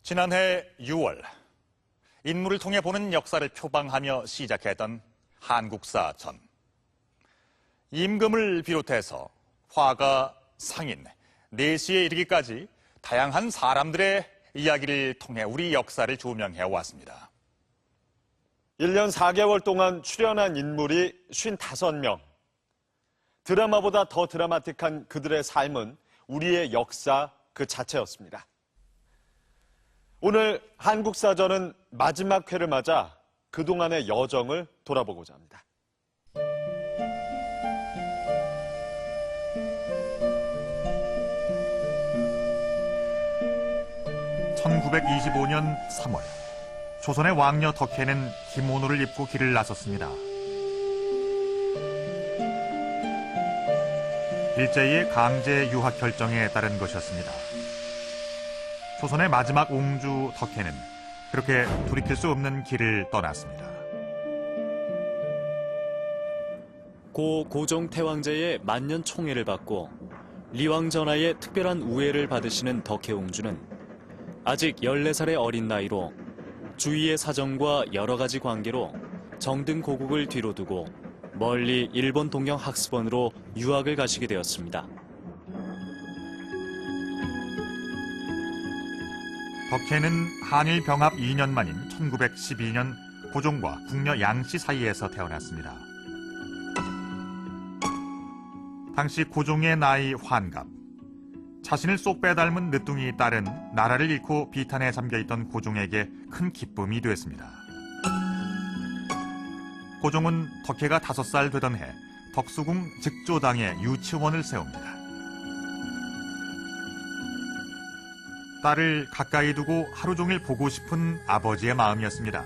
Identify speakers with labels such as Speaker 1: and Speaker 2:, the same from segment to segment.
Speaker 1: 지난해 6월 인물을 통해 보는 역사를 표방하며 시작했던 한국사전. 임금을 비롯해서 화가, 상인, 내시에 이르기까지 다양한 사람들의 이야기를 통해 우리 역사를 조명해 왔습니다.
Speaker 2: 1년 4개월 동안 출연한 인물이 55명. 드라마보다 더 드라마틱한 그들의 삶은 우리의 역사 그 자체였습니다. 오늘 한국사전은 마지막 회를 맞아 그동안의 여정을 돌아보고자 합니다.
Speaker 1: (1925년 3월) 조선의 왕녀 덕혜는 기모노를 입고 길을 나섰습니다. 일제의 강제 유학 결정에 따른 것이었습니다. 조선의 마지막 옹주 덕혜는 그렇게 돌이킬 수 없는 길을 떠났습니다.
Speaker 3: 고 고종 태왕제의 만년 총애를 받고 리왕 전하의 특별한 우애를 받으시는 덕혜옹주는 아직 14살의 어린 나이로 주위의 사정과 여러 가지 관계로 정등 고국을 뒤로 두고 멀리 일본 동경 학습원으로 유학을 가시게 되었습니다.
Speaker 1: 덕혜는 한일 병합 2년 만인 1912년 고종과 궁녀 양씨 사이에서 태어났습니다. 당시 고종의 나이 환갑, 자신을 쏙 빼닮은 늦둥이 딸은 나라를 잃고 비탄에 잠겨있던 고종에게 큰 기쁨이 되었습니다. 고종은 덕혜가 5살 되던 해 덕수궁 즉조당에 유치원을 세웁니다. 딸을 가까이 두고 하루 종일 보고 싶은 아버지의 마음이었습니다.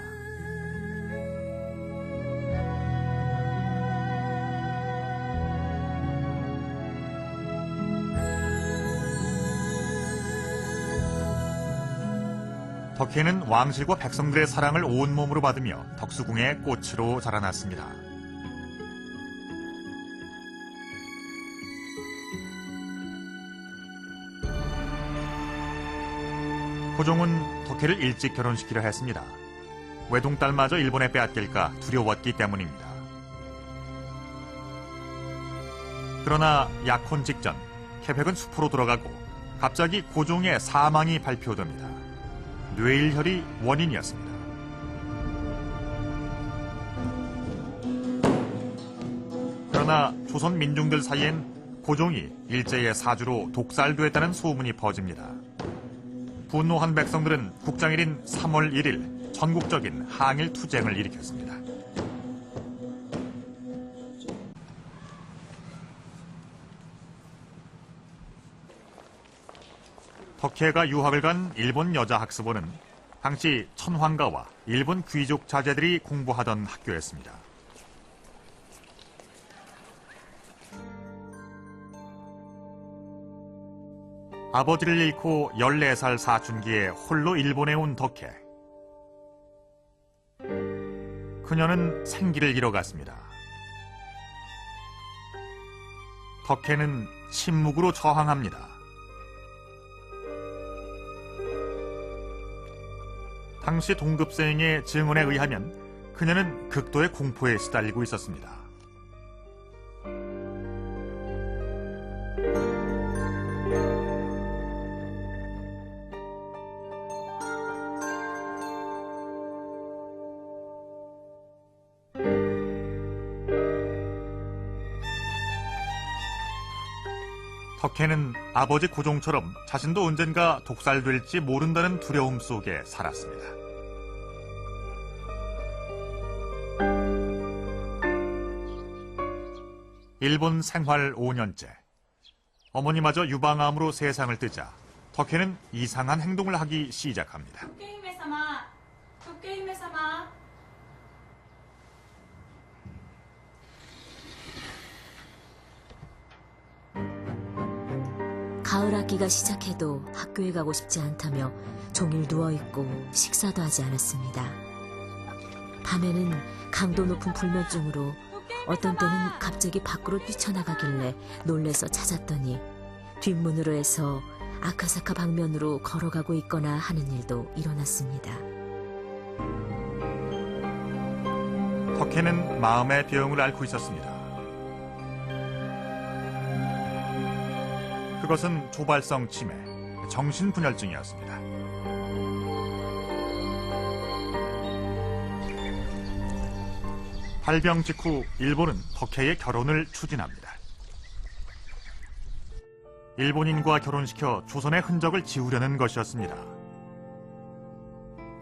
Speaker 1: 덕혜는 왕실과 백성들의 사랑을 온몸으로 받으며 덕수궁의 꽃으로 자라났습니다. 고종은 덕혜를 일찍 결혼시키려 했습니다. 외동딸마저 일본에 빼앗길까 두려웠기 때문입니다. 그러나 약혼 직전 계획은 숲으로 돌아가고 갑자기 고종의 사망이 발표됩니다. 뇌일혈이 원인이었습니다. 그러나 조선 민중들 사이엔 고종이 일제의 사주로 독살되었다는 소문이 퍼집니다. 분노한 백성들은 국장일인 3월 1일 전국적인 항일 투쟁을 일으켰습니다. 덕혜가 유학을 간 일본 여자학습원은 당시 천황가와 일본 귀족 자제들이 공부하던 학교였습니다. 아버지를 잃고 14살 사춘기에 홀로 일본에 온 덕혜. 그녀는 생기를 잃어갔습니다. 덕혜는 침묵으로 저항합니다. 당시 동급생의 증언에 의하면 그녀는 극도의 공포에 시달리고 있었습니다. 덕혜는 아버지 고종처럼 자신도 언젠가 독살될지 모른다는 두려움 속에 살았습니다. 일본 생활 5년째. 어머니마저 유방암으로 세상을 뜨자 덕혜는 이상한 행동을 하기 시작합니다.
Speaker 4: 가을 학기가 시작해도 학교에 가고 싶지 않다며 종일 누워있고 식사도 하지 않았습니다. 밤에는 강도 높은 불면증으로 어떤 때는 갑자기 밖으로 뛰쳐나가길래 놀래서 찾았더니 뒷문으로 해서 아카사카 방면으로 걸어가고 있거나 하는 일도 일어났습니다.
Speaker 1: 덕혜는 마음의 병을 앓고 있었습니다. 그것은 조발성 치매, 정신분열증이었습니다. 발병 직후 일본은 덕혜의 결혼을 추진합니다. 일본인과 결혼시켜 조선의 흔적을 지우려는 것이었습니다.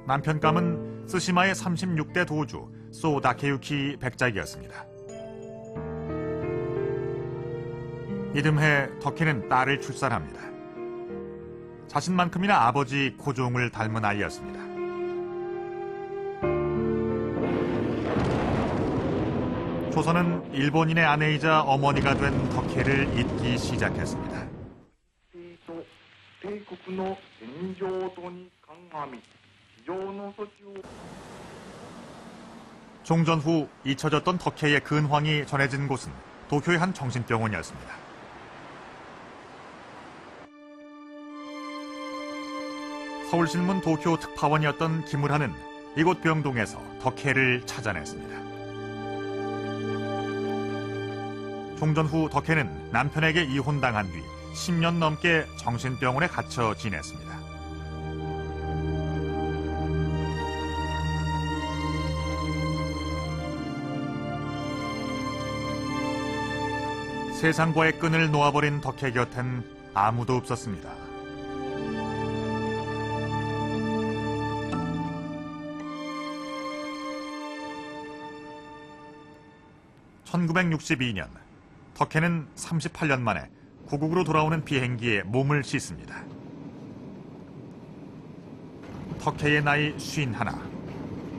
Speaker 1: 남편감은 쓰시마의 36대 도주 소 다케유키 백작이었습니다. 이듬해 덕혜는 딸을 출산합니다. 자신만큼이나 아버지 고종을 닮은 아이였습니다. 조선은 일본인의 아내이자 어머니가 된 덕혜를 잊기 시작했습니다. 종전 후 잊혀졌던 덕혜의 근황이 전해진 곳은 도쿄의 한 정신병원이었습니다. 서울신문 도쿄 특파원이었던 김을하는 이곳 병동에서 덕혜를 찾아냈습니다. 종전 후 덕혜는 남편에게 이혼당한 뒤 10년 넘게 정신병원에 갇혀 지냈습니다. 세상과의 끈을 놓아버린 덕혜 곁엔 아무도 없었습니다. (1962년) 덕혜는 38년 만에 고국으로 돌아오는 비행기에 몸을 씻습니다. 덕혜의 나이 51,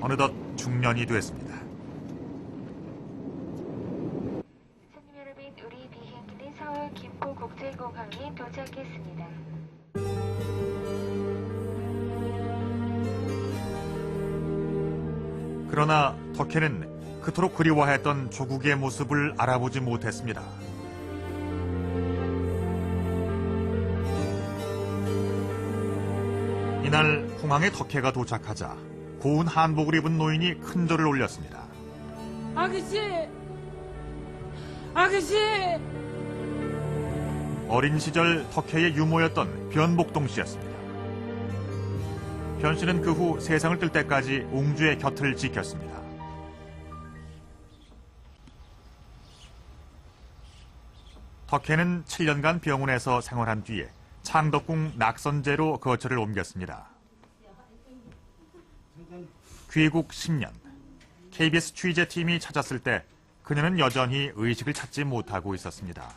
Speaker 1: 어느덧 중년이 됐습니다.
Speaker 5: 손님 여러분, 우리 비행기는 서울 김포국제공항에 도착했습니다.
Speaker 1: 그러나 덕혜는 그토록 그리워했던 조국의 모습을 알아보지 못했습니다. 이날 공항에 덕혜가 도착하자 고운 한복을 입은 노인이 큰 절을 올렸습니다.
Speaker 6: 아가씨! 아가씨!
Speaker 1: 어린 시절 덕혜의 유모였던 변복동 씨였습니다. 변 씨는 그 후 세상을 뜰 때까지 옹주의 곁을 지켰습니다. 덕혜는 7년간 병원에서 생활한 뒤에 창덕궁 낙선제로 거처를 옮겼습니다. 귀국 10년, KBS 취재팀이 찾았을 때 그녀는 여전히 의식을 찾지 못하고 있었습니다.